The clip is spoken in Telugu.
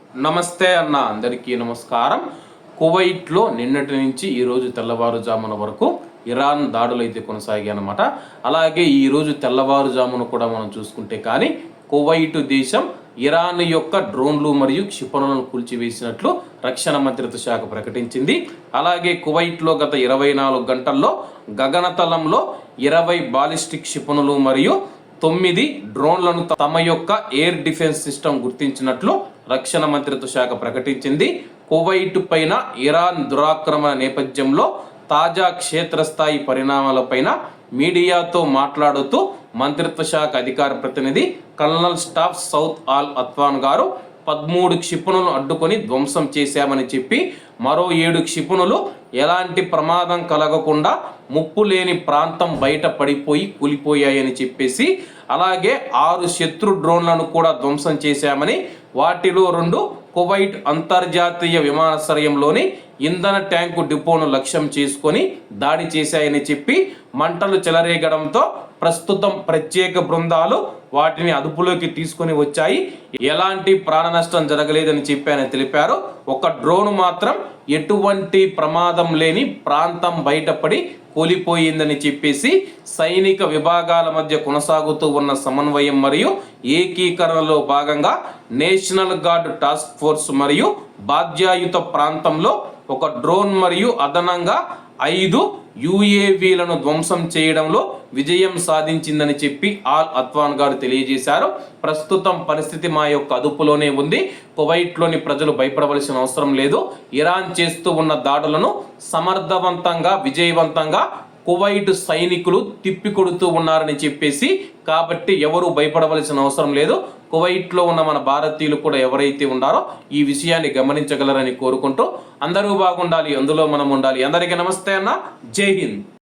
నమస్తే అన్న, అందరికీ నమస్కారం. కువైట్లో నిన్నటి నుంచి ఈరోజు తెల్లవారుజామున వరకు ఇరాన్ దాడులు అయితే కొనసాగాయి అన్నమాట. అలాగే ఈరోజు తెల్లవారుజామున కూడా మనం చూసుకుంటే కానీ కువైట్ దేశం ఇరాన్ యొక్క డ్రోన్లు మరియు క్షిపణులను కూల్చివేసినట్లు రక్షణ మంత్రిత్వ శాఖ ప్రకటించింది. అలాగే కువైట్లో గత 24 గంటల్లో గగనతలంలో 20 బాలిస్టిక్ క్షిపణులు మరియు 9 డ్రోన్లను తమ యొక్క ఎయిర్ డిఫెన్స్ సిస్టమ్ గుర్తించినట్లు రక్షణ మంత్రిత్వ శాఖ ప్రకటించింది. కువైట్ పైన ఇరాన్ దురాక్రమణ నేపథ్యంలో తాజా క్షేత్రస్థాయి పరిణామాలపైన మీడియాతో మాట్లాడుతూ మంత్రిత్వ శాఖ అధికార ప్రతినిధి కల్నల్ స్టాఫ్ సౌత్ ఆల్ అత్వాన్ గారు 13 క్షిపణులను అడ్డుకొని ధ్వంసం చేశామని చెప్పి మరో 7 క్షిపణులు ఎలాంటి ప్రమాదం కలగకుండా ముప్పు లేని ప్రాంతం బయట పడిపోయి కూలిపోయాయని చెప్పేసి, అలాగే 6 శత్రు డ్రోన్లను కూడా ధ్వంసం చేశామని, వాటిలో 2 కువైట్ అంతర్జాతీయ విమానాశ్రయంలోని ఇంధన ట్యాంకు డిపోను లక్ష్యం చేసుకొని దాడి చేశాయని చెప్పి మంటలు చెలరేగడంతో ప్రస్తుతం ప్రత్యేక బృందాలు వాటిని అదుపులోకి తీసుకొని వచ్చాయి. ఎలాంటి ప్రాణ నష్టం జరగలేదని చెప్పి ఆయన తెలిపారు. ఒక డ్రోన్ మాత్రం ఎటువంటి ప్రమాదం లేని ప్రాంతం బయటపడి కూలిపోయిందని చెప్పేసి సైనిక విభాగాల మధ్య కొనసాగుతూ ఉన్న సమన్వయం మరియు ఏకీకరణలో భాగంగా నేషనల్ గార్డ్ టాస్క్ ఫోర్స్ మరియు బాధ్యాయుత ప్రాంతంలో ఒక డ్రోన్ మరియు అదనంగా 5 యుఏవీలను ధ్వంసం చేయడంలో విజయం సాధించిందని చెప్పి ఆల్ అత్వాన్ గారు తెలియజేశారు. ప్రస్తుతం పరిస్థితి మా యొక్క అదుపులోనే ఉంది. కువైట్లోని ప్రజలు భయపడవలసిన అవసరం లేదు. ఇరాన్ చేస్తూ ఉన్న దాడులను సమర్థవంతంగా విజయవంతంగా కువైట్ సైనికులు తిప్పికొడుతూ ఉన్నారని చెప్పేసి, కాబట్టి ఎవరు భయపడవలసిన అవసరం లేదు. కువైట్లో ఉన్న మన భారతీయులు కూడా ఎవరైతే ఉన్నారో ఈ విషయాన్ని గమనించగలరని కోరుకుంటూ అందరూ బాగుండాలి, అందులో మనం ఉండాలి. అందరికీ నమస్తే అన్న, జై హింద్.